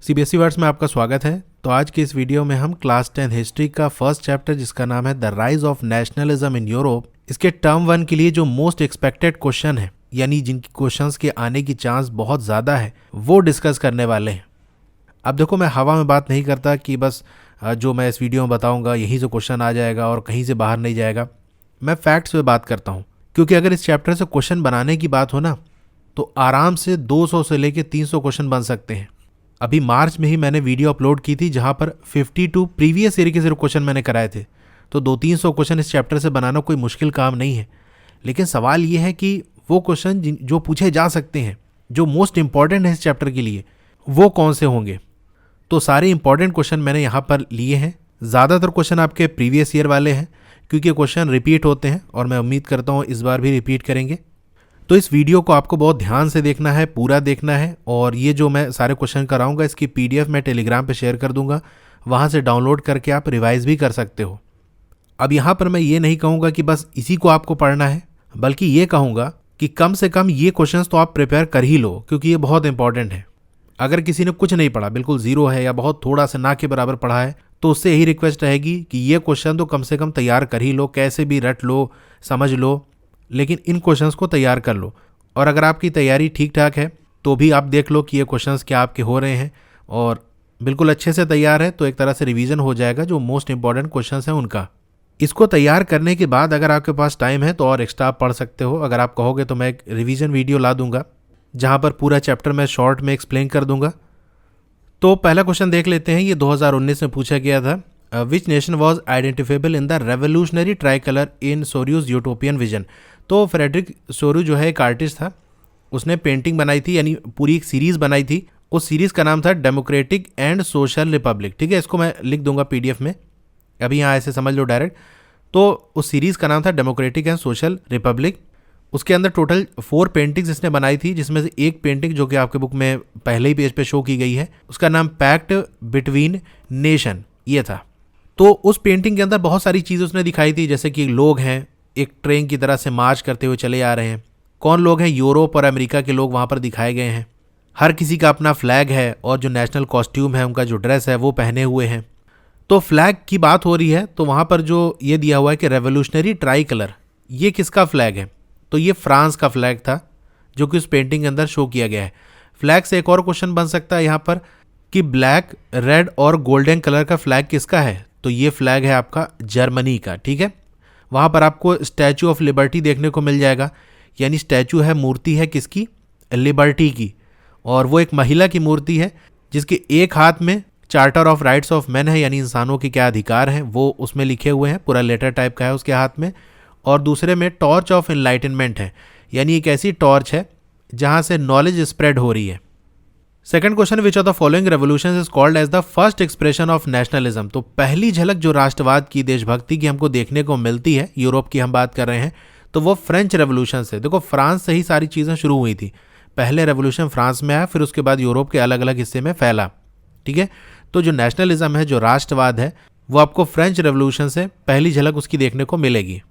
CBSE words में आपका स्वागत है। तो आज की इस वीडियो में हम क्लास 10 हिस्ट्री का फर्स्ट चैप्टर जिसका नाम है the rise of nationalism in Europe, इसके टर्म 1 के लिए जो मोस्ट एक्सपेक्टेड क्वेश्चन है यानी जिनकी क्वेश्चंस के आने की चांस बहुत ज़्यादा है वो डिस्कस करने वाले हैं। अब देखो, मैं हवा में बात नहीं करता कि बस जो मैं इस वीडियो में बताऊंगा यही से क्वेश्चन आ जाएगा और कहीं से बाहर नहीं जाएगा। मैं फैक्ट्स पे बात करता हूँ, क्योंकि अगर इस चैप्टर से क्वेश्चन बनाने की बात हो ना तो आराम से 200 से लेके 300 क्वेश्चन बन सकते हैं। अभी मार्च में ही मैंने वीडियो अपलोड की थी जहां पर 52 प्रीवियस ईयर के सिर्फ क्वेश्चन मैंने कराए थे। तो 200-300 क्वेश्चन इस चैप्टर से बनाना कोई मुश्किल काम नहीं है। लेकिन सवाल ये है कि वो क्वेश्चन जो पूछे जा सकते हैं, जो मोस्ट इंपॉर्टेंट है इस चैप्टर के लिए, वो कौन से होंगे। तो सारे इंपॉर्टेंट क्वेश्चन मैंने यहाँ पर लिए हैं। ज़्यादातर क्वेश्चन आपके प्रीवियस ईयर वाले हैं क्योंकि क्वेश्चन रिपीट होते हैं और मैं उम्मीद करता हूँ इस बार भी रिपीट करेंगे। तो इस वीडियो को आपको बहुत ध्यान से देखना है, पूरा देखना है। और ये जो मैं सारे क्वेश्चन कराऊंगा इसकी पीडीएफ मैं टेलीग्राम पे शेयर कर दूंगा, वहाँ से डाउनलोड करके आप रिवाइज भी कर सकते हो। अब यहाँ पर मैं ये नहीं कहूँगा कि बस इसी को आपको पढ़ना है, बल्कि ये कहूँगा कि कम से कम ये क्वेश्चन तो आप प्रिपेयर कर ही लो, क्योंकि ये बहुत इंपॉर्टेंट है। अगर किसी ने कुछ नहीं पढ़ा, बिल्कुल जीरो है या बहुत थोड़ा सा ना के बराबर पढ़ा है, तो उससे यही रिक्वेस्ट रहेगी कि ये क्वेश्चन तो कम से कम तैयार कर ही लो, कैसे भी रट लो, समझ लो, लेकिन इन क्वेश्चंस को तैयार कर लो। और अगर आपकी तैयारी ठीक ठाक है तो भी आप देख लो कि ये क्वेश्चंस क्या आपके हो रहे हैं, और बिल्कुल अच्छे से तैयार है तो एक तरह से रिवीजन हो जाएगा जो मोस्ट इंपॉर्टेंट क्वेश्चंस हैं उनका। इसको तैयार करने के बाद अगर आपके पास टाइम है तो और एक्स्ट्रा आप पढ़ सकते हो। अगर आप कहोगे तो मैं एक रिवीजन वीडियो ला दूंगा जहाँ पर पूरा चैप्टर मैं शॉर्ट में एक्सप्लेन कर दूंगा। तो पहला क्वेश्चन देख लेते हैं। ये 2019 में पूछा गया था। Which nation was identifiable in the revolutionary tricolour in Rousseau's utopian vision. तो फ्रेडरिक सोरू जो है एक आर्टिस्ट था, उसने पेंटिंग बनाई थी, यानी पूरी एक सीरीज़ बनाई थी। उस सीरीज़ का नाम था डेमोक्रेटिक एंड सोशल रिपब्लिक। ठीक है, इसको मैं लिख दूंगा पीडीएफ में, अभी यहाँ ऐसे समझ लो डायरेक्ट। तो उस सीरीज़ का नाम था डेमोक्रेटिक एंड सोशल रिपब्लिक। उसके अंदर टोटल 4 पेंटिंग्स इसने बनाई थी, जिसमें से एक पेंटिंग जो कि आपके बुक में पहले ही पेज पे शो की गई है, उसका नाम पैक्ट बिटवीन नेशन ये था। तो उस पेंटिंग के अंदर बहुत सारी चीज़ें उसने दिखाई थी, जैसे कि लोग हैं एक ट्रेन की तरह से मार्च करते हुए चले आ रहे हैं। कौन लोग हैं? यूरोप और अमेरिका के लोग वहाँ पर दिखाए गए हैं। हर किसी का अपना फ्लैग है और जो नेशनल कॉस्ट्यूम है, उनका जो ड्रेस है वो पहने हुए हैं। तो फ्लैग की बात हो रही है तो वहाँ पर जो ये दिया हुआ है कि रेवोल्यूशनरी ट्राई कलर, ये किसका फ्लैग है? तो ये फ्रांस का फ्लैग था जो कि उस पेंटिंग के अंदर शो किया गया है। फ्लैग से एक और क्वेश्चन बन सकता है यहाँ पर कि ब्लैक, रेड और गोल्डन कलर का फ्लैग किसका है? तो ये फ्लैग है आपका जर्मनी का। ठीक है, वहाँ पर आपको स्टैचू ऑफ लिबर्टी देखने को मिल जाएगा, यानी स्टैचू है, मूर्ति है किसकी? लिबर्टी की। और वो एक महिला की मूर्ति है जिसके एक हाथ में charter of rights of man है, यानी इंसानों के क्या अधिकार हैं वो उसमें लिखे हुए हैं, पूरा लेटर टाइप का है उसके हाथ में। और दूसरे में टॉर्च ऑफ एनलाइटनमेंट है, यानी एक ऐसी टॉर्च है जहाँ से नॉलेज स्प्रेड हो रही है। Second question, which of the following revolutions is called as the first expression of nationalism. तो पहली झलक जो राष्ट्रवाद की, देशभक्ति की हमको देखने को मिलती है, यूरोप की हम बात कर रहे हैं, तो वो फ्रेंच रेवोल्यूशन से। देखो, फ्रांस से ही सारी चीज़ें शुरू हुई थी। पहले रेवोल्यूशन फ्रांस में आया, फिर उसके बाद यूरोप के अलग अलग हिस्से में फैला। ठीक है, तो जो नेशनलिज्म है, जो राष्ट्रवाद है, वो आपको फ्रेंच रेवोल्यूशन से पहली झलक उसकी देखने को मिलेगी।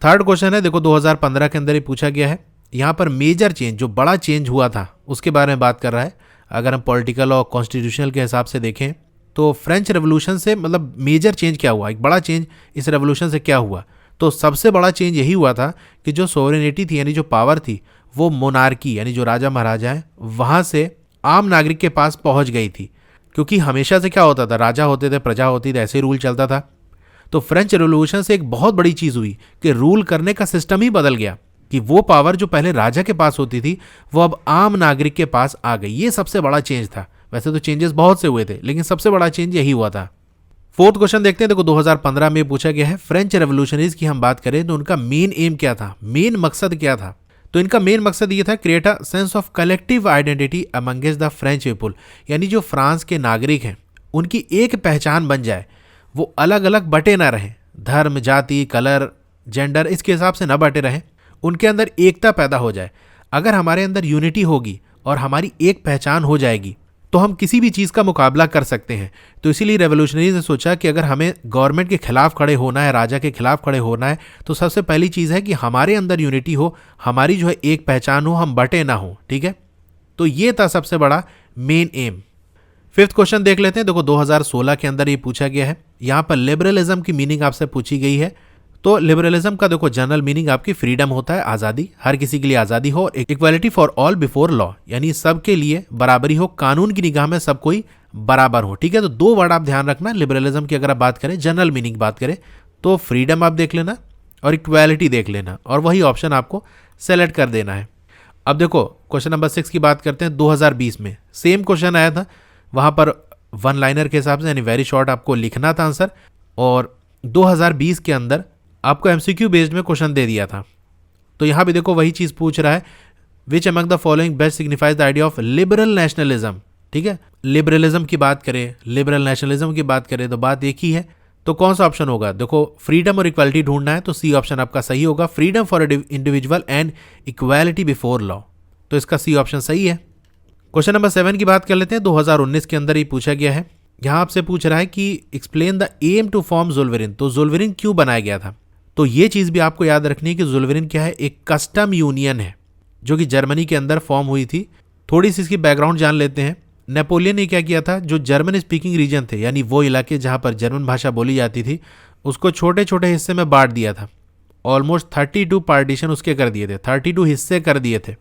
थर्ड क्वेश्चन है, देखो 2015 के अंदर ही पूछा गया है। यहाँ पर मेजर चेंज, जो बड़ा चेंज हुआ था उसके बारे में बात कर रहा है। अगर हम पॉलिटिकल और कॉन्स्टिट्यूशनल के हिसाब से देखें तो फ्रेंच रेवोल्यूशन से मतलब मेजर चेंज क्या हुआ, एक बड़ा चेंज इस रेवोल्यूशन से क्या हुआ? तो सबसे बड़ा चेंज यही हुआ था कि जो सोवरेनिटी थी, यानी जो पावर थी, वो मोनार्की यानी जो राजा महाराजा हैं वहाँ से आम नागरिक के पास पहुँच गई थी। क्योंकि हमेशा से क्या होता था, राजा होते थे, प्रजा होती थी, ऐसे ही रूल चलता था। तो फ्रेंच रेवोल्यूशन से एक बहुत बड़ी चीज़ हुई कि रूल करने का सिस्टम ही बदल गया, कि वो पावर जो पहले राजा के पास होती थी वो अब आम नागरिक के पास आ गई। ये सबसे बड़ा चेंज था। वैसे तो चेंजेस बहुत से हुए थे, लेकिन सबसे बड़ा चेंज यही हुआ था। फोर्थ क्वेश्चन देखते हैं। देखो 2015 में पूछा गया है, फ्रेंच रेवोल्यूशनरीज की हम बात करें तो उनका मेन एम क्या था, मेन मकसद क्या था? तो इनका मेन मकसद ये था, create a sense of collective identity amongst the French people, यानी जो फ्रांस के नागरिक हैं उनकी एक पहचान बन जाए, वो अलग अलग बटे ना रहें, धर्म, जाति, कलर, जेंडर इसके हिसाब से ना बटे रहें, उनके अंदर एकता पैदा हो जाए। अगर हमारे अंदर यूनिटी होगी और हमारी एक पहचान हो जाएगी तो हम किसी भी चीज़ का मुकाबला कर सकते हैं। तो इसीलिए रेवोल्यूशनरीज ने सोचा कि अगर हमें गवर्नमेंट के खिलाफ खड़े होना है, राजा के खिलाफ खड़े होना है, तो सबसे पहली चीज़ है कि हमारे अंदर यूनिटी हो, हमारी जो है एक पहचान हो, हम बटे ना हो। ठीक है, तो ये था सबसे बड़ा मेन एम। फिफ्थ क्वेश्चन देख लेते हैं। देखो 2016 के अंदर ये पूछा गया है। यहाँ पर लिबरलिज्म की मीनिंग आपसे पूछी गई है। तो लिबरलिज्म का देखो जनरल मीनिंग आपकी फ्रीडम होता है, आज़ादी, हर किसी के लिए आज़ादी हो, equality for all before law, यानी सबके लिए बराबरी हो, कानून की निगाह में सब कोई बराबर हो। ठीक है, तो दो वर्ड आप ध्यान रखना लिबरलिज्म की। अगर आप बात करें जनरल मीनिंग बात करें तो फ्रीडम आप देख लेना और इक्वालिटी देख लेना और वही ऑप्शन आपको सेलेक्ट कर देना है। अब देखो क्वेश्चन नंबर 6 की बात करते हैं। 2020 में सेम क्वेश्चन आया था, वहाँ पर वन लाइनर के हिसाब से यानी वेरी शॉर्ट आपको लिखना था आंसर, और 2020 के अंदर आपको एमसीक्यू बेस्ड में क्वेश्चन दे दिया था। तो यहाँ भी देखो वही चीज़ पूछ रहा है, which among the following best signifies the idea of liberal nationalism. ठीक है, लिबरलिज्म की बात करें, लिबरल नेशनलिज्म की बात करें तो बात एक ही है। तो कौन सा ऑप्शन होगा? देखो फ्रीडम और इक्वालिटी ढूंढना है तो सी ऑप्शन आपका सही होगा, freedom for individual and equality before law. तो इसका सी ऑप्शन सही है। क्वेश्चन नंबर 7 की बात कर लेते हैं। 2019 के अंदर ही पूछा गया है। यहाँ आपसे पूछ रहा है कि explain the aim to form Zollverein. तो ज़ुल्वरिन क्यों बनाया गया था? तो ये चीज़ भी आपको याद रखनी है कि ज़ुल्वरिन क्या है, एक कस्टम यूनियन है जो कि जर्मनी के अंदर फॉर्म हुई थी। थोड़ी सी इसकी बैकग्राउंड जान लेते हैं। नेपोलियन ने क्या किया था, जो जर्मन स्पीकिंग रीजन थे यानी वो इलाके जहाँ पर जर्मन भाषा बोली जाती थी, उसको छोटे छोटे हिस्से में बांट दिया था। ऑलमोस्ट 32 पार्टीशन उसके कर दिए थे, 32 हिस्से कर दिए थे।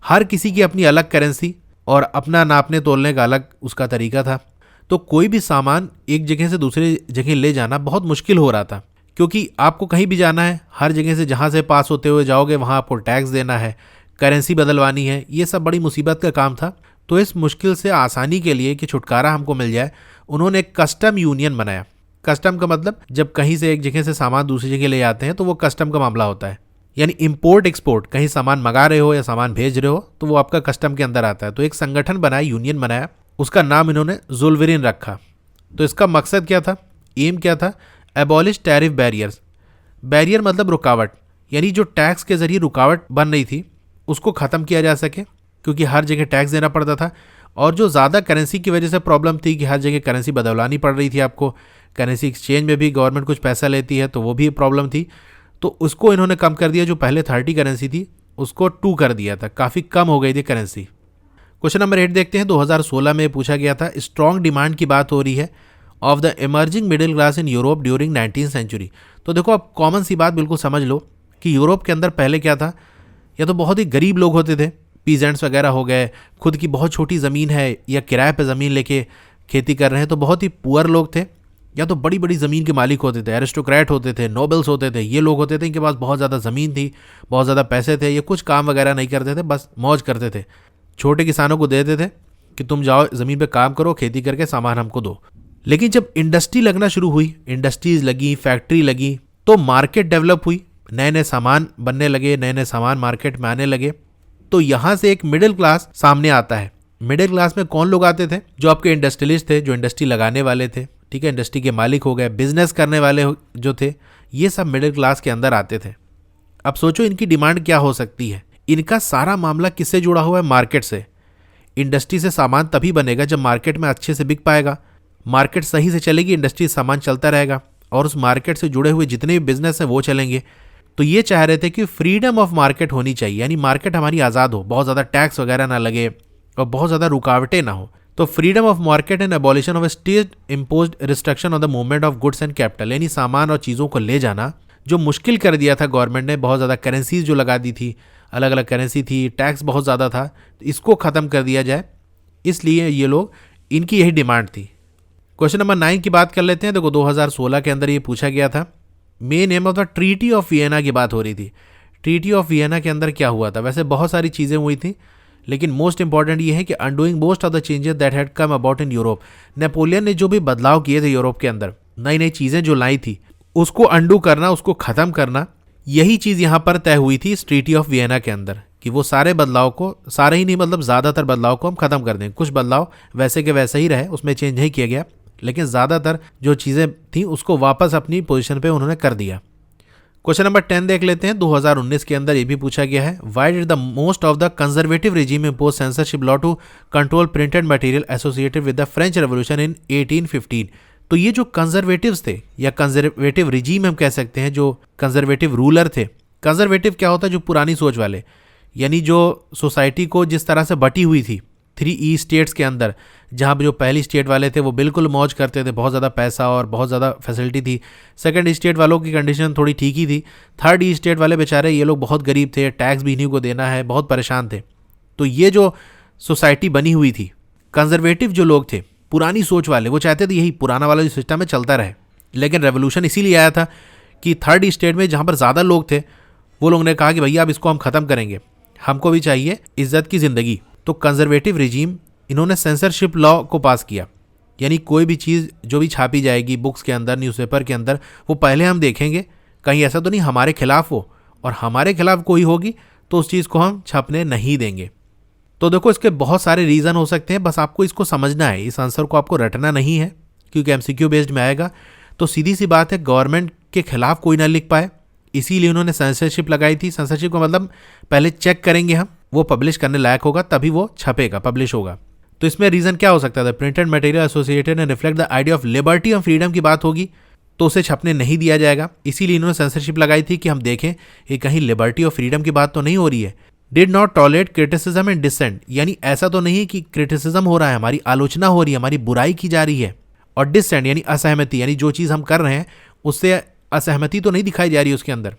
हर किसी की अपनी अलग करेंसी और अपना नापने तोलने का अलग उसका तरीका था। तो कोई भी सामान एक जगह से दूसरे जगह ले जाना बहुत मुश्किल हो रहा था, क्योंकि आपको कहीं भी जाना है, हर जगह से जहाँ से पास होते हुए जाओगे वहाँ आपको टैक्स देना है, करेंसी बदलवानी है, ये सब बड़ी मुसीबत का काम था। तो इस मुश्किल से आसानी के लिए कि छुटकारा हमको मिल जाए, उन्होंने एक कस्टम यूनियन बनाया। कस्टम का मतलब जब कहीं से एक जगह से सामान दूसरी जगह ले जाते हैं तो वो कस्टम का मामला होता है, यानी इंपोर्ट एक्सपोर्ट, कहीं सामान मंगा रहे हो या सामान भेज रहे हो तो वो आपका कस्टम के अंदर आता है। तो एक संगठन बनाया, यूनियन बनाया, उसका नाम इन्होंने ज़ुल्वरिन रखा। तो इसका मकसद क्या था, एम क्या था? Abolish tariff barriers. बैरियर मतलब रुकावट, यानी जो टैक्स के जरिए रुकावट बन रही थी उसको ख़त्म किया जा सके, क्योंकि हर जगह टैक्स देना पड़ता था। और जो ज़्यादा करेंसी की वजह से प्रॉब्लम थी कि हर जगह करेंसी बदलवानी पड़ रही थी आपको, करेंसी एक्सचेंज में भी गवर्नमेंट कुछ पैसा लेती है तो वो भी प्रॉब्लम थी। तो उसको इन्होंने कम कर दिया। जो पहले 30 करेंसी थी उसको 2 कर दिया था, काफ़ी कम हो गई थी करेंसी। क्वेश्चन नंबर 8 देखते हैं। 2016 में पूछा गया था, स्ट्रॉन्ग डिमांड की बात हो रही है of the emerging middle class in Europe during 19th century. तो देखो आप कॉमन सी बात बिल्कुल समझ लो कि यूरोप के अंदर पहले क्या था, या तो बहुत ही गरीब लोग होते थे, पीजेंट्स वगैरह हो गए, खुद की बहुत छोटी ज़मीन है या किराए पे ज़मीन लेके खेती कर रहे हैं तो बहुत ही पुअर लोग थे, या तो बड़ी बड़ी ज़मीन के मालिक होते थे, एरिस्टोक्रेट होते थे, नोबल्स होते थे। ये लोग होते थे इनके पास बहुत ज़्यादा ज़मीन थी, बहुत ज़्यादा पैसे थे, ये कुछ काम वगैरह नहीं करते थे, बस मौज करते थे। छोटे किसानों को देते थे कि तुम जाओ ज़मीन पे काम करो, खेती करके सामान हमको दो। लेकिन जब इंडस्ट्री लगना शुरू हुई, इंडस्ट्रीज लगी, फैक्ट्री लगी, तो मार्केट डेवलप हुई, नए नए सामान बनने लगे, नए नए सामान मार्केट में आने लगे। तो यहाँ से एक मिडिल क्लास सामने आता है। मिडिल क्लास में कौन लोग आते थे? जो आपके इंडस्ट्रियलिस्ट थे, जो इंडस्ट्री लगाने वाले थे, ठीक है, इंडस्ट्री के मालिक हो गए, बिजनेस करने वाले जो थे, ये सब मिडिल क्लास के अंदर आते थे। अब सोचो इनकी डिमांड क्या हो सकती है। इनका सारा मामला किससे जुड़ा हुआ है? मार्केट से। इंडस्ट्री से सामान तभी बनेगा जब मार्केट में अच्छे से बिक पाएगा, मार्केट सही से चलेगी, इंडस्ट्री सामान चलता रहेगा और उस मार्केट से जुड़े हुए जितने भी बिजनेस हैं वो चलेंगे। तो ये चाह रहे थे कि फ्रीडम ऑफ मार्केट होनी चाहिए, यानी मार्केट हमारी आज़ाद हो, बहुत ज़्यादा टैक्स वगैरह ना लगे और बहुत ज़्यादा रुकावटें ना हो। तो freedom of market and abolition of state imposed restriction on the movement of goods and capital, यानी सामान और चीज़ों को ले जाना जो मुश्किल कर दिया था गवर्नमेंट ने, बहुत ज़्यादा करेंसीज जो लगा दी थी, अलग अलग करेंसी थी, टैक्स बहुत ज़्यादा था, तो इसको ख़त्म कर दिया जाए, इसलिए ये लोग, इनकी यही डिमांड थी। क्वेश्चन नंबर 9 की बात कर लेते हैं। देखो 2016 के अंदर ये पूछा गया था, main M of the treaty of Vienna की बात हो रही थी। ट्रीटी ऑफ वियना के अंदर क्या हुआ था? वैसे बहुत सारी चीज़ें हुई थी, लेकिन मोस्ट इंपॉर्टेंट ये है कि undoing most of the changes that had come about in Europe. Napoleon ने जो भी बदलाव किए थे यूरोप के अंदर, नई नई चीज़ें जो लाई थी, उसको अंडू करना, उसको ख़त्म करना, यही चीज़ यहाँ पर तय हुई थी इस ट्रीटी ऑफ वियना के अंदर, कि वो सारे बदलाव को, सारे ही नहीं मतलब ज़्यादातर बदलाव को हम ख़त्म कर दें। कुछ बदलाव वैसे के वैसे ही रहे, उसमें चेंज नहीं किया गया, लेकिन ज़्यादातर जो चीज़ें थी उसको वापस अपनी पोजीशन पे उन्होंने कर दिया। क्वेश्चन नंबर 10 देख लेते हैं। 2019 के अंदर ये भी पूछा गया है, why did the most of the conservative regime impose censorship law to control printed material associated with the French revolution in 1815। तो ये जो कंजर्वेटिव्स थे या कंजर्वेटिव रिजीम हम कह सकते हैं, जो कंजर्वेटिव रूलर थे। कंजर्वेटिव क्या होता है? जो पुरानी सोच वाले, यानी जो सोसाइटी को जिस तरह से बटी हुई थी 3 ई स्टेट्स के अंदर, जहाँ जो पहली स्टेट वाले थे वो बिल्कुल मौज करते थे, बहुत ज़्यादा पैसा और बहुत ज़्यादा फैसिलिटी थी। सेकंड स्टेट वालों की कंडीशन थोड़ी ठीक ही थी। थर्ड ई स्टेट वाले बेचारे, ये लोग बहुत गरीब थे, टैक्स भी इन्हीं को देना है, बहुत परेशान थे। तो ये जो सोसाइटी बनी हुई थी, कंजर्वेटिव जो लोग थे, पुरानी सोच वाले, वो चाहते थे यही पुराना वाला जो सिस्टम है चलता रहे। लेकिन रेवोल्यूशन इसीलिए आया था कि थर्ड ई स्टेट में जहाँ पर ज़्यादा लोग थे, वो लोगों ने कहा कि भैया अब इसको हम ख़त्म करेंगे, हमको भी चाहिए इज्जत की ज़िंदगी। तो कंजर्वेटिव रिजीम, इन्होंने सेंसरशिप लॉ को पास किया, यानी कोई भी चीज़ जो भी छापी जाएगी बुक्स के अंदर, न्यूज़पेपर के अंदर, वो पहले हम देखेंगे कहीं ऐसा तो नहीं हमारे खिलाफ हो, और हमारे खिलाफ कोई होगी तो उस चीज़ को हम छापने नहीं देंगे। तो देखो, इसके बहुत सारे रीज़न हो सकते हैं, बस आपको इसको समझना है, इस आंसर को आपको रटना नहीं है क्योंकि MCQ बेस्ड में आएगा। तो सीधी सी बात है, गवर्नमेंट के खिलाफ कोई ना लिख पाए, इसीलिए उन्होंने सेंसरशिप लगाई थी। सेंसरशिप का मतलब पहले चेक करेंगे हम, वो पब्लिश करने लायक होगा तभी वो छपेगा, पब्लिश होगा। तो इसमें रीज़न क्या हो सकता था? Printed material associated and reflect the idea of liberty and freedom की बात होगी तो उसे छपने नहीं दिया जाएगा, इसीलिए इन्होंने सेंसरशिप लगाई थी कि हम देखें ये कहीं लिबर्टी और फ्रीडम की बात तो नहीं हो रही है। Did not tolerate criticism and dissent, यानी ऐसा तो नहीं कि क्रिटिसिज्म हो रहा है, हमारी आलोचना हो रही है, हमारी बुराई की जा रही है, और डिसेंट यानी असहमति, यानी जो चीज़ हम कर रहे हैं उससे असहमति तो नहीं दिखाई जा रही है उसके अंदर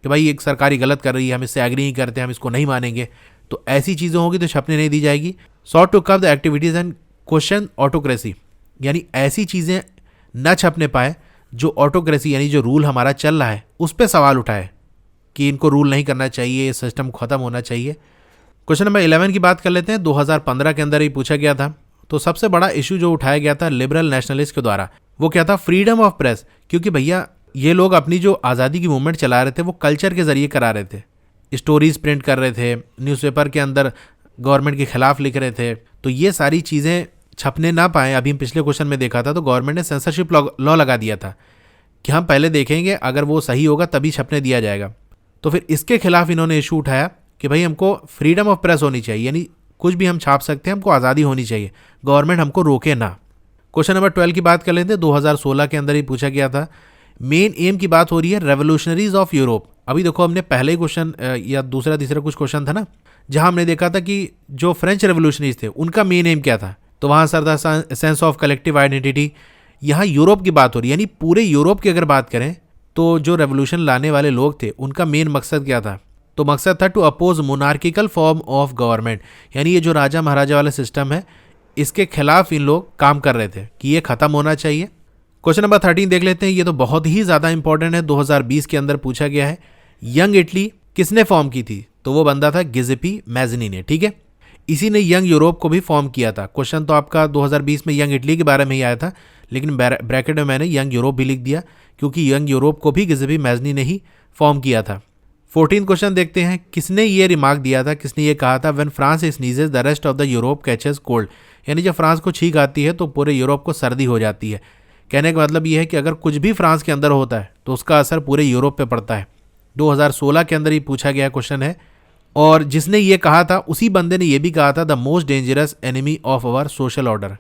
कि भाई एक सरकारी गलत कर रही है, हम इससे एग्री नहीं करते, हम इसको नहीं मानेंगे। तो ऐसी चीज़ें होंगी तो छपने नहीं दी जाएगी। सॉट टू कव the activities and question autocracy, यानी ऐसी चीज़ें न छपने पाए जो ऑटोक्रेसी यानी जो रूल हमारा चल रहा है उस पर सवाल उठाए कि इनको रूल नहीं करना चाहिए, सिस्टम खत्म होना चाहिए। क्वेश्चन नंबर 11 की बात कर लेते हैं। 2015 के अंदर ही पूछा गया था। तो सबसे बड़ा इशू जो उठाया गया था लिबरल नेशनलिस्ट के द्वारा, वो क्या था? Freedom of press. क्योंकि भैया ये लोग अपनी जो आज़ादी की मूवमेंट चला रहे थे वो कल्चर के ज़रिए करा रहे थे, स्टोरीज प्रिंट कर रहे थे, न्यूज़पेपर के अंदर गवर्नमेंट के खिलाफ लिख रहे थे। तो ये सारी चीज़ें छपने ना पाएँ, अभी हम पिछले क्वेश्चन में देखा था, तो गवर्नमेंट ने सेंसरशिप लॉ लगा दिया था कि हम पहले देखेंगे, अगर वो सही होगा तभी छपने दिया जाएगा। तो फिर इसके खिलाफ इन्होंने इशू उठाया कि भाई हमको फ्रीडम ऑफ प्रेस होनी चाहिए, यानी कुछ भी हम छाप सकते हैं, हमको आज़ादी होनी चाहिए, गवर्नमेंट हमको रोके ना। क्वेश्चन नंबर 12 की बात कर लेते हैं। 2016 के अंदर ही पूछा गया था। मेन एम की बात हो रही है रेवोल्यूशनरीज ऑफ यूरोप। अभी देखो, हमने पहले ही क्वेश्चन या दूसरा तीसरा कुछ क्वेश्चन था ना, जहां हमने देखा था कि जो फ्रेंच रेवोल्यूशनरीज थे उनका मेन एम क्या था, तो वहां सर था सेंस ऑफ कलेक्टिव आइडेंटिटी। यहाँ यूरोप की बात हो रही है, यानी पूरे यूरोप की अगर बात करें तो जो रेवोल्यूशन लाने वाले लोग थे उनका मेन मकसद क्या था? तो मकसद था to oppose monarchical form of government, यानी ये जो राजा महाराजा वाला सिस्टम है इसके खिलाफ इन लोग काम कर रहे थे कि ये खत्म होना चाहिए। क्वेश्चन नंबर 13 देख लेते हैं। ये तो बहुत ही ज़्यादा इंपॉर्टेंट है, 2020 के अंदर पूछा गया है। यंग इटली किसने फॉर्म की थी? तो वो बंदा था गिज़ेपी मैज़नी ने। ठीक है, इसी ने यंग यूरोप को भी फॉर्म किया था। क्वेश्चन तो आपका 2020 में यंग इटली के बारे में ही आया था, लेकिन ब्रैकेट में मैंने यंग यूरोप भी लिख दिया क्योंकि यंग यूरोप को भी गिज़ेपी मैज़नी ने ही फॉर्म किया था। 14 क्वेश्चन देखते हैं। किसने ये रिमार्क दिया था, किसने ये कहा था? When France sneezes the rest of the Europe catches cold, यानी जब फ्रांस को छींक आती है तो पूरे यूरोप को सर्दी हो जाती है। कहने का मतलब ये है कि अगर कुछ भी फ्रांस के अंदर होता है तो उसका असर पूरे यूरोप पे पड़ता है। 2016 के अंदर ही पूछा गया क्वेश्चन है, और जिसने ये कहा था उसी बंदे ने ये भी कहा था the most dangerous enemy of our social order,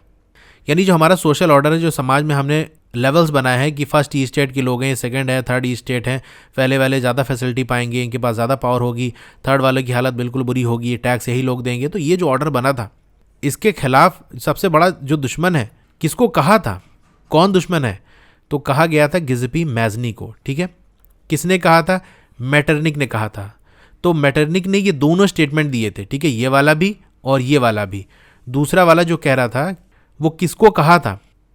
यानी जो हमारा सोशल ऑर्डर है, जो समाज में हमने लेवल्स बनाए हैं कि फर्स्ट ई स्टेट के लोग हैं, सेकंड है, थर्ड ई स्टेट हैं, पहले वाले ज़्यादा फैसिलिटी पाएंगे, इनके पास ज़्यादा पावर होगी, थर्ड वाले की हालत बिल्कुल बुरी होगी, टैक्स यही लोग देंगे। तो ये जो ऑर्डर बना था इसके खिलाफ सबसे बड़ा जो दुश्मन है, किसको कहा था, कौन दुश्मन है? तो कहा गया था गिज़ेपी मैज़नी को। ठीक है, किसने कहा था? मेटरनिक ने कहा था। तो मेटरनिक ने ये दोनों स्टेटमेंट दिए थे। ठीक है, ये वाला भी और ये वाला भी। दूसरा वाला जो कह रहा था वो किसको कहा था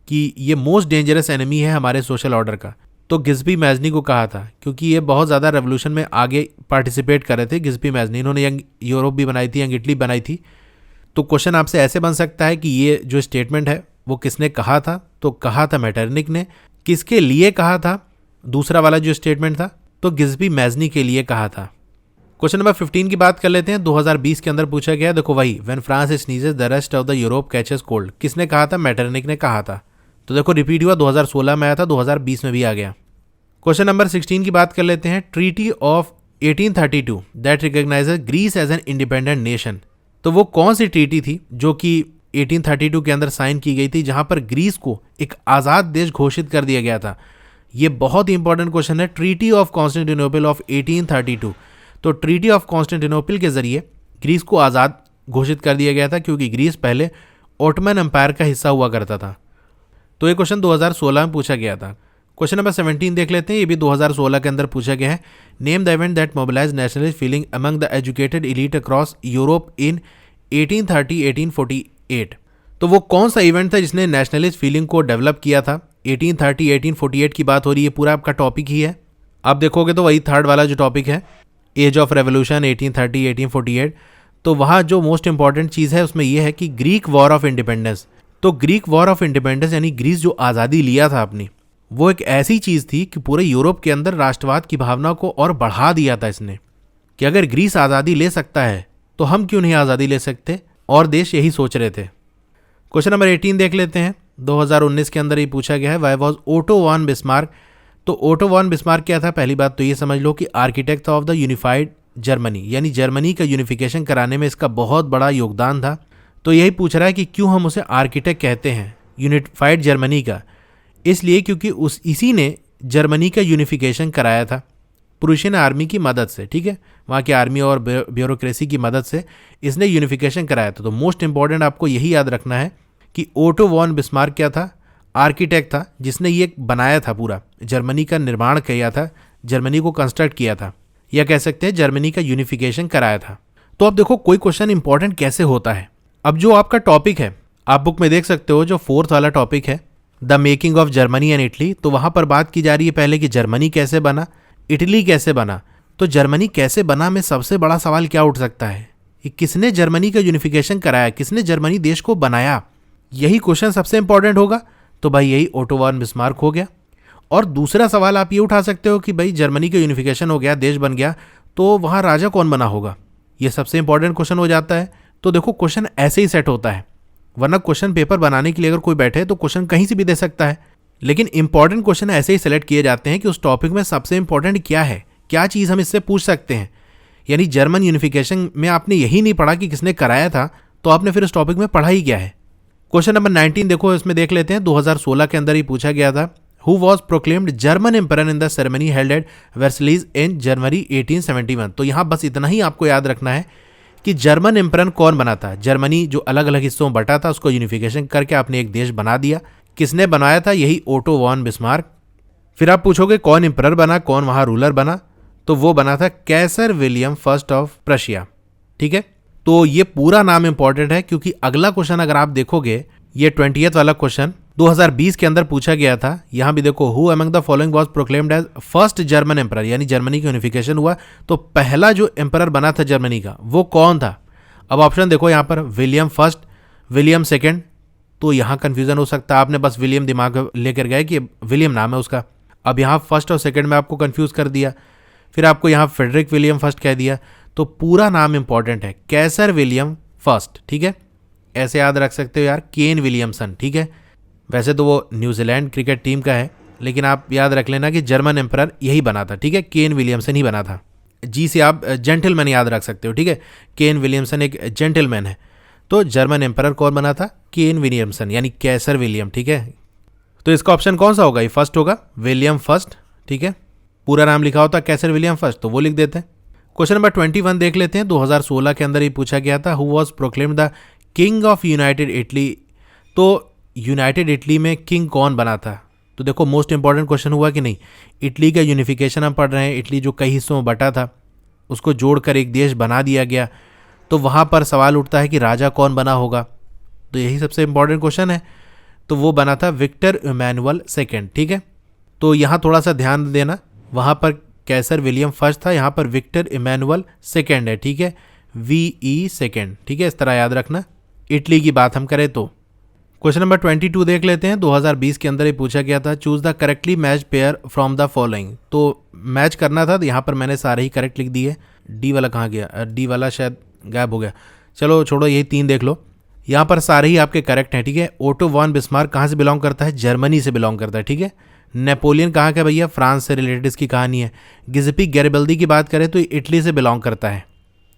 कि ये मोस्ट डेंजरस एनिमी है हमारे सोशल ऑर्डर का? तो गिज़ेपी मैज़नी को कहा था, क्योंकि ये बहुत ज़्यादा रेवोल्यूशन में आगे पार्टिसिपेट कर रहे थे। गिज़ेपी मैज़नी, इन्होंने यंग यूरोप भी बनाई थी, यंग इटली बनाई थी। तो क्वेश्चन आपसे ऐसे बन सकता है कि ये जो स्टेटमेंट है वो किसने कहा था? तो कहा था मेटरनिक ने। किसके लिए कहा था? दूसरा वाला जो स्टेटमेंट था तो गिज़ेपी मैज़नी के लिए कहा था। क्वेश्चन नंबर 15 की बात कर लेते हैं। 2020 के अंदर पूछा गया, देखो वही, when France sneezes the rest of the Europe catches cold, किसने कहा था? मेटरनिक ने कहा था। तो देखो रिपीट हुआ, 2016 में आया था, 2020 में भी आ गया। क्वेश्चन नंबर 16 की बात कर लेते हैं। Treaty of 1832 that recognizes Greece as an independent nation, तो वो कौन सी ट्रीटी थी जो कि 1832 के अंदर साइन की गई थी, जहां पर ग्रीस को एक आज़ाद देश घोषित कर दिया गया था? ये बहुत ही इंपॉर्टेंट क्वेश्चन है। ट्रीटी ऑफ कॉन्स्टेंटिनोपल ऑफ 1832, तो ट्रीटी ऑफ कॉन्स्टेंटिनोपल के जरिए ग्रीस को आज़ाद घोषित कर दिया गया था, क्योंकि ग्रीस पहले ओटमन एम्पायर का हिस्सा हुआ करता था। तो ये क्वेश्चन 2016 में पूछा गया था। क्वेश्चन नंबर 17 देख लेते हैं, ये भी 2016 के अंदर पूछा गया है। Name the event that mobilize nationalist feeling among the educated elite across Europe in 1830-1848। तो वो कौन सा इवेंट था जिसने नेशनलिस्ट फीलिंग को डेवलप किया था? 1830-1848 की बात हो रही है, पूरा आपका टॉपिक ही है। आप देखोगे तो वही थर्ड वाला जो टॉपिक है, एज ऑफ रेवोल्यूशन 1830-1848। तो वहाँ जो मोस्ट इंपॉर्टेंट चीज़ है उसमें यह है कि ग्रीक वॉर ऑफ इंडिपेंडेंस। तो ग्रीक वॉर ऑफ इंडिपेंडेंस यानी ग्रीस जो आज़ादी लिया था अपनी, वो एक ऐसी चीज़ थी कि पूरे यूरोप के अंदर राष्ट्रवाद की भावना को और बढ़ा दिया था इसने, कि अगर ग्रीस आज़ादी ले सकता है तो हम क्यों नहीं आज़ादी ले सकते, और देश यही सोच रहे थे। क्वेश्चन नंबर 18 देख लेते हैं, 2019 के अंदर ये पूछा गया है, why was Otto von Bismarck. तो ओटो वॉन बिस्मार्क क्या था? पहली बात तो ये समझ लो कि architect of the unified Germany, यानी जर्मनी का यूनिफिकेशन कराने में इसका बहुत बड़ा योगदान था। तो यही पूछ रहा है कि क्यों हम उसे आर्किटेक्ट कहते हैं यूनिफाइड जर्मनी का? इसलिए क्योंकि इसी ने जर्मनी का यूनिफिकेशन कराया था प्रूशियन आर्मी की मदद से, ठीक है, वहाँ की आर्मी और ब्यूरोक्रेसी की मदद से इसने यूनिफिकेशन कराया था। तो मोस्ट इंपॉर्टेंट आपको यही याद रखना है कि ओटो वॉन बिस्मार्क क्या था? आर्किटेक्ट था, जिसने ये बनाया था, पूरा जर्मनी का निर्माण किया था, जर्मनी को कंस्ट्रक्ट किया था, या कह सकते हैं जर्मनी का यूनिफिकेशन कराया था। तो अब देखो कोई क्वेश्चन इंपॉर्टेंट कैसे होता है। अब जो आपका टॉपिक है, आप बुक में देख सकते हो, जो 4th वाला टॉपिक है, the making of Germany and Italy. तो वहाँ पर बात की जा रही है पहले कि जर्मनी कैसे बना, इटली कैसे बना। तो जर्मनी कैसे बना में सबसे बड़ा सवाल क्या उठ सकता है कि किसने जर्मनी का यूनिफिकेशन कराया, किसने जर्मनी देश को बनाया? यही क्वेश्चन सबसे इंपॉर्टेंट होगा। तो भाई यही ओटो वॉन बिस्मार्क हो गया। और दूसरा सवाल आप ये उठा सकते हो कि भाई जर्मनी का यूनिफिकेशन हो गया, देश बन गया, तो वहाँ राजा कौन बना होगा? ये सबसे इंपॉर्टेंट क्वेश्चन हो जाता है। तो देखो क्वेश्चन ऐसे ही सेट होता है, वरना क्वेश्चन पेपर बनाने के लिए अगर कोई बैठे तो क्वेश्चन कहीं से भी दे सकता है, लेकिन इंपॉर्टेंट क्वेश्चन ऐसे ही सेलेक्ट किए जाते हैं कि उस टॉपिक में सबसे इंपॉर्टेंट क्या है, क्या चीज़ हम इससे पूछ सकते हैं। यानी जर्मन यूनिफिकेशन में आपने यही नहीं पढ़ा कि किसने कराया था, तो आपने फिर उस टॉपिक में पढ़ा ही क्या है। क्वेश्चन नंबर 19 देखो, इसमें देख लेते हैं, 2016 के अंदर ही पूछा गया था। Who was proclaimed German emperor in the ceremony held at Versailles in January 1871। तो यहाँ बस इतना ही आपको याद रखना है कि जर्मन एम्परर कौन बना था। जर्मनी जो अलग अलग हिस्सों में बटा था, उसको यूनिफिकेशन करके आपने एक देश बना दिया। किसने बनाया था? यही ओटो वॉन बिस्मार्क। फिर आप पूछोगे कौन एम्परर बना, कौन वहाँ रूलर बना? तो वो बना था कैसर विलियम फर्स्ट ऑफ प्रशिया, ठीक है। तो ये पूरा नाम इंपॉर्टेंट है, क्योंकि अगला क्वेश्चन अगर आप देखोगे, ये 20th वाला क्वेश्चन 2020 के अंदर पूछा गया था। यहाँ भी देखो, who among the following was proclaimed as first German emperor, यानी जर्मनी का यूनिफिकेशन हुआ तो पहला जो एम्परर बना था जर्मनी का, वो कौन था? अब ऑप्शन देखो यहाँ पर, विलियम फर्स्ट, विलियम सेकेंड। तो यहाँ कंफ्यूजन हो सकता है, आपने बस विलियम दिमाग में लेकर गए कि विलियम नाम है उसका। अब यहाँ फर्स्ट और सेकेंड में आपको कंफ्यूज कर दिया, फिर आपको यहाँ फ्रेडरिक विलियम फर्स्ट कह दिया। तो पूरा नाम इंपॉर्टेंट है, कैसर विलियम फर्स्ट, ठीक है। ऐसे याद रख सकते हो यार, केन विलियमसन, ठीक है। वैसे तो वो न्यूजीलैंड क्रिकेट टीम का है, लेकिन आप याद रख लेना कि जर्मन एम्परर यही बना था, ठीक है, केन विलियमसन ही बना था। जी से आप जेंटलमैन याद रख सकते हो, ठीक है, केन विलियमसन एक जेंटलमैन है। तो जर्मन एम्परर कौन बना था? केन विलियमसन, यानी कैसर विलियम, ठीक है। तो इसका ऑप्शन कौन सा होगा? ये फर्स्ट होगा, विलियम फर्स्ट, ठीक है। पूरा नाम लिखा होता कैसर विलियम फर्स्ट, तो वो लिख देते हैं। क्वेश्चन नंबर 21 देख लेते हैं, 2016 के अंदर ही पूछा गया था। Who was proclaimed the king of United Italy. तो यूनाइटेड इटली में किंग कौन बना था? तो देखो मोस्ट इंपॉर्टेंट क्वेश्चन हुआ कि नहीं। इटली का यूनिफिकेशन हम पढ़ रहे हैं, इटली जो कई हिस्सों में बटा था, उसको जोड़कर एक देश बना दिया गया। तो वहाँ पर सवाल उठता है कि राजा कौन बना होगा? तो यही सबसे इंपॉर्टेंट क्वेश्चन है। तो वो बना था विक्टर इमैनुअल सेकेंड, ठीक है। तो यहाँ थोड़ा सा ध्यान देना, वहाँ पर कैसर विलियम फर्स्ट था, यहाँ पर विक्टर इमैनुअल सेकेंड है, ठीक है, VE सेकेंड, ठीक है। इस तरह याद रखना, इटली की बात हम करें तो। क्वेश्चन नंबर 22 देख लेते हैं, 2020 के अंदर ही पूछा गया था। Choose the correctly match pair from the following. तो मैच करना था, तो यहाँ पर मैंने सारे ही करेक्ट लिख दिए। डी वाला कहाँ गया? डी वाला शायद गायब हो गया, चलो छोड़ो, यही 3 देख लो। यहाँ पर सारे ही आपके करेक्ट हैं, ठीक है। ओटो वॉन बिस्मार्क कहाँ से बिलोंग करता है? जर्मनी से बिलोंग करता है, ठीक है। नेपोलियन कहाँ का भैया? फ्रांस से रिलेटेड इसकी कहानी है। गिज़ेपी गैरिबल्दी की बात करें तो इटली से बिलोंग करता है।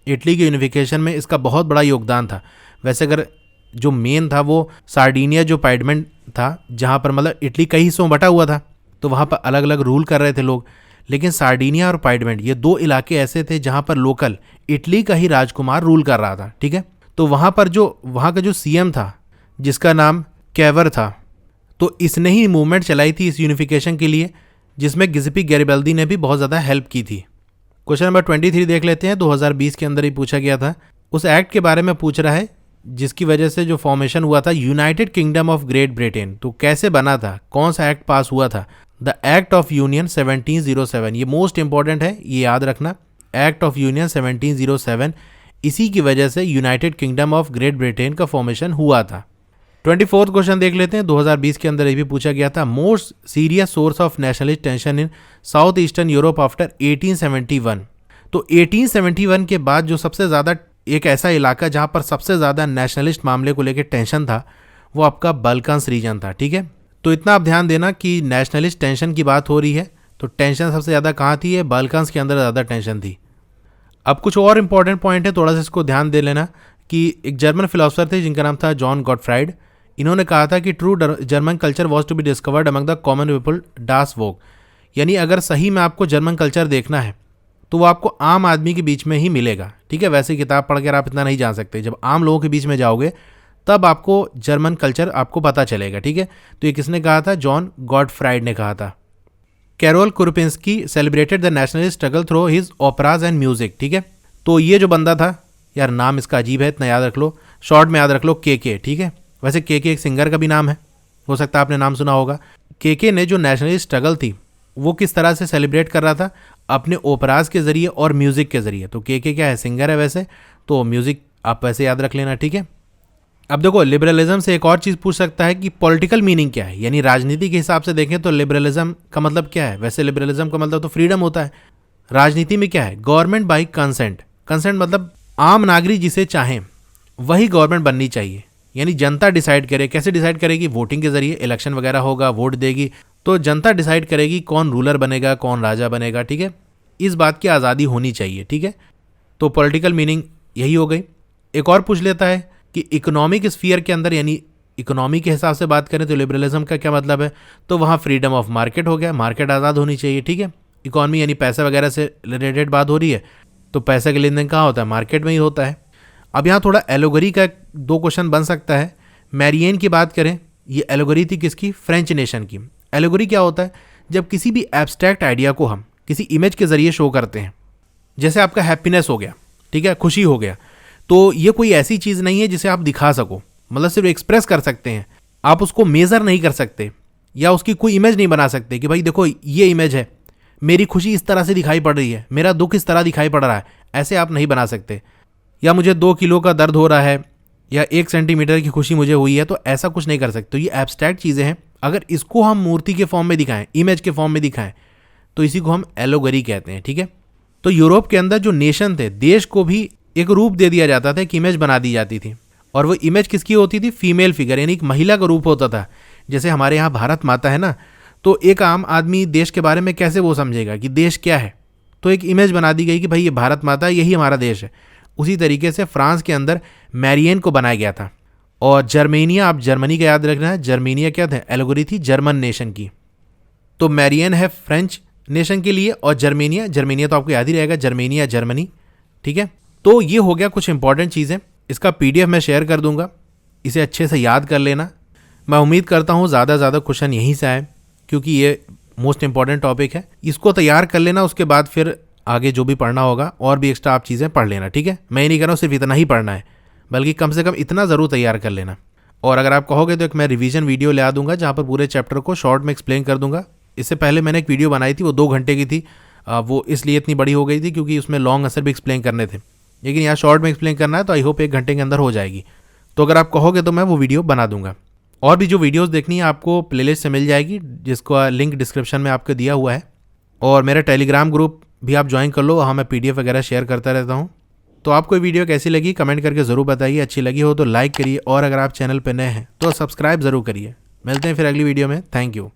इटली के यूनिफिकेशन में इसका बहुत बड़ा योगदान था। वैसे अगर जो मेन था वो सार्डिनिया जो पाइडमेंट था, जहाँ पर मतलब इटली कई हिस्सों में बटा हुआ था, तो वहाँ पर अलग अलग रूल कर रहे थे लोग। लेकिन सार्डिनिया और पाइडमेंट ये 2 इलाके ऐसे थे जहाँ पर लोकल इटली का ही राजकुमार रूल कर रहा था, ठीक है। तो वहाँ का जो सीएम था जिसका नाम कैवर था, तो इसने ही मूवमेंट चलाई थी इस यूनिफिकेशन के लिए, जिसमें गिउसेप्पे गैरिबाल्दी ने भी बहुत ज़्यादा हेल्प की थी। क्वेश्चन नंबर 23 देख लेते हैं, 2020 के अंदर ही पूछा गया था। उस एक्ट के बारे में पूछ रहा है जिसकी वजह से जो फॉर्मेशन हुआ था United kingdom of great Britain, तो कैसे बना था, कौन सा एक्ट पास हुआ था? The act of union 1707। ये मोस्ट इंपॉर्टेंट है, ये याद रखना। एक्ट ऑफ यूनियन 1707, इसी की वजह से United kingdom of great Britain का फॉर्मेशन हुआ था। 24 क्वेश्चन देख लेते हैं, 2020 के अंदर ये भी पूछा गया था। Most serious source of nationalist tension in south eastern Europe after 1871। तो 1871 के बाद जो सबसे ज़्यादा एक ऐसा इलाका जहाँ पर सबसे ज़्यादा नेशनलिस्ट मामले को लेकर टेंशन था, वो आपका बाल्कन्स रीजन था। ठीक है, तो इतना आप ध्यान देना कि नेशनलिस्ट टेंशन की बात हो रही है, तो टेंशन सबसे ज़्यादा कहाँ थी? ये बाल्कन्स के अंदर ज़्यादा टेंशन थी। अब कुछ और इंपॉर्टेंट पॉइंट है, थोड़ा सा इसको ध्यान दे लेना कि एक जर्मन फिलोसोफर थे जिनका नाम था जॉन गॉटफ्राइड। इन्होंने कहा था कि true German culture was to be discovered among the common people das Volk, यानी अगर सही में आपको जर्मन कल्चर देखना है तो वो आपको आम आदमी के बीच में ही मिलेगा। ठीक है, वैसे किताब पढ़कर आप इतना नहीं जान सकते, जब आम लोगों के बीच में जाओगे तब आपको जर्मन कल्चर आपको पता चलेगा। ठीक है, तो ये किसने कहा था? जॉन गॉटफ्राइड ने कहा था। Karol Kurpinski celebrated the nationalist struggle through his operas and music. ठीक है, तो ये जो बंदा था, यार नाम इसका अजीब है, इतना याद रख लो, शॉर्ट में याद रख लो, के। ठीक है, वैसे के एक सिंगर का भी नाम है, हो सकता है आपने नाम सुना होगा। के ने जो नेशनलिस्ट स्ट्रगल थी वो किस तरह से सेलिब्रेट कर रहा था? अपने ओपराज के जरिए और म्यूजिक के जरिए। तो के क्या है? सिंगर है वैसे, तो म्यूजिक आप वैसे याद रख लेना। ठीक है, अब देखो लिबरलिज्म से एक और चीज़ पूछ सकता है कि पॉलिटिकल मीनिंग क्या है, यानी राजनीति के हिसाब से देखें तो लिबरलिज्म का मतलब क्या है? वैसे लिबरलिज्म का मतलब तो फ्रीडम होता है। राजनीति में क्या है? Government by consent. कंसेंट मतलब आम नागरिक जिसे चाहें वही गवर्नमेंट बननी चाहिए, यानी जनता डिसाइड करे। कैसे डिसाइड करेगी? वोटिंग के जरिए, इलेक्शन वगैरह होगा, वोट देगी, तो जनता डिसाइड करेगी कौन रूलर बनेगा, कौन राजा बनेगा। ठीक है, इस बात की आज़ादी होनी चाहिए। ठीक है, तो पॉलिटिकल मीनिंग यही हो गई। एक और पूछ लेता है कि इकोनॉमिक स्फीयर के अंदर, यानी इकोनॉमी के हिसाब से बात करें तो लिबरलिज्म का क्या मतलब है? तो वहाँ फ्रीडम ऑफ मार्केट हो गया, मार्केट आज़ाद होनी चाहिए। ठीक है, इकोनॉमी यानी पैसा वगैरह से रिलेटेड बात हो रही है, तो पैसे का लेन देन कहाँ होता है? मार्केट में ही होता है। अब यहाँ थोड़ा एलोगरी का 2 क्वेश्चन बन सकता है। मैरियन की बात करें, ये एलोगरी थी किसकी? फ्रेंच नेशन की। एलोगरी क्या होता है? जब किसी भी एब्स्ट्रैक्ट आइडिया को हम किसी इमेज के जरिए शो करते हैं, जैसे आपका हैप्पीनेस हो गया, ठीक है, खुशी हो गया, तो ये कोई ऐसी चीज़ नहीं है जिसे आप दिखा सको, मतलब सिर्फ एक्सप्रेस कर सकते हैं, आप उसको मेज़र नहीं कर सकते या उसकी कोई इमेज नहीं बना सकते कि भाई देखो ये इमेज है, मेरी खुशी इस तरह से दिखाई पड़ रही है, मेरा दुख इस तरह दिखाई पड़ रहा है, ऐसे आप नहीं बना सकते। या मुझे 2 किलो का दर्द हो रहा है या 1 सेंटीमीटर की खुशी मुझे हुई है, तो ऐसा कुछ नहीं कर सकते। तो ये एब्स्ट्रैक्ट चीज़ें हैं, अगर इसको हम मूर्ति के फॉर्म में दिखाएं, इमेज के फॉर्म में दिखाएं, तो इसी को हम एलोगरी कहते हैं। ठीक है, तो यूरोप के अंदर जो नेशन थे, देश को भी एक रूप दे दिया जाता था, एक इमेज बना दी जाती थी, और वो इमेज किसकी होती थी? फीमेल फिगर, यानी एक महिला का रूप होता था। जैसे हमारे यहाँ भारत माता है ना, तो एक आम आदमी देश के बारे में कैसे वो समझेगा कि देश क्या है? तो एक इमेज बना दी गई कि भाई ये भारत माता है, यही हमारा देश है। उसी तरीके से फ्रांस के अंदर मैरियन को बनाया गया था। और जर्मेनिया, आप जर्मनी का याद रखना है, जर्मेनिया क्या था? एलोगरी थी जर्मन नेशन की। तो मैरियन है फ्रेंच नेशन के लिए, और जर्मेनिया तो आपको याद ही रहेगा, जर्मेनिया जर्मनी। ठीक है, तो ये हो गया कुछ इंपॉर्टेंट चीज़ें। इसका PDF मैं शेयर कर दूंगा, इसे अच्छे से याद कर लेना। मैं उम्मीद करता हूँ ज़्यादा से ज़्यादा क्वेश्चन यहीं से आए, क्योंकि ये मोस्ट इंपॉर्टेंट टॉपिक है। इसको तैयार कर लेना, उसके बाद फिर आगे जो भी पढ़ना होगा और भी एक्स्ट्रा आप चीज़ें पढ़ लेना। ठीक है, मैं ये नहीं कह रहा हूँ सिर्फ इतना ही पढ़ना है, बल्कि कम से कम इतना ज़रूर तैयार कर लेना। और अगर आप कहोगे तो एक मैं रिवीजन वीडियो ले आ दूंगा, जहाँ पर पूरे चैप्टर को शॉर्ट में एक्सप्लेन कर दूंगा। इससे पहले मैंने एक वीडियो बनाई थी, वो 2 घंटे की थी, वो इसलिए इतनी बड़ी हो गई थी क्योंकि उसमें लॉन्ग आंसर भी एक्सप्लेन करने थे, लेकिन यहाँ शॉर्ट में एक्सप्लेन करना है, तो आई होप 1 घंटे के अंदर हो जाएगी। तो अगर आप कहोगे तो मैं वो वीडियो बना दूंगा। और भी जो वीडियोस देखनी है आपको प्लेलिस्ट से मिल जाएगी, जिसका लिंक डिस्क्रिप्शन में आपको दिया हुआ है। और मेरा टेलीग्राम ग्रुप भी आप ज्वाइन कर लो, वहाँ मैं PDF वगैरह शेयर करता रहता हूँ। तो आपको वीडियो कैसी लगी कमेंट करके ज़रूर बताइए। अच्छी लगी हो तो लाइक करिए, और अगर आप चैनल पर नए हैं तो सब्सक्राइब ज़रूर करिए। मिलते हैं फिर अगली वीडियो में। Thank you.